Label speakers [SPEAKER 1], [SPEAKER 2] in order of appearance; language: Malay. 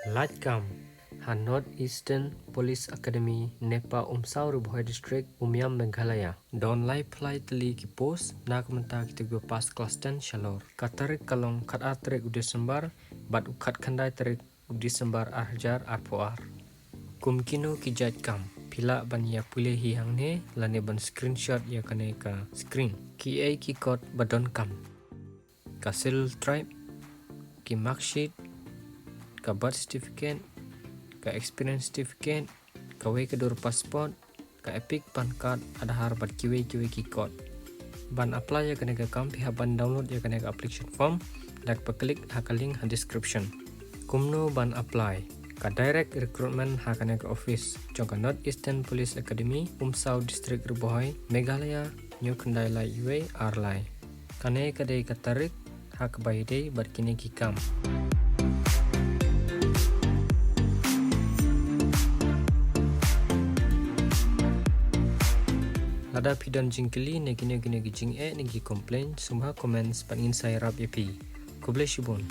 [SPEAKER 1] Lajkam Han North Eastern Police Academy Nepa Umsau Ruboy District Umiam Meghalaya Don Lai Plai Teli ki post nak menta kita go pas kelas 10 Shalor Katarik kalong kat atrik Desember bat ukat kandai tarik Desember arjar arpoar Kumkino ki jajkam pila ban ya pulih hang ne lane ban screenshot ya kane ka screen ki ai ki code badon kam kasil tribe ki marksheet ka birth certificate ka experience certificate ka way kedor passport ka epic pan card adhar bat kiwe ki code ban apply ya kane ka kam pihak ban download ya kane ka application form dak paklik ha link ha description kumno ban apply ka direct recruitment ha kane ka office jongka North Eastern Police Academy Umsau District Ruboy Meghalaya New Kendai Lai Yue Arlai kane ka dei ka tarik ha ka bai dei bat kini ki kam Lada pidan jingkeli negine gine gijing negi komplain sumha comments pan insai rap epi. Kuble shibun.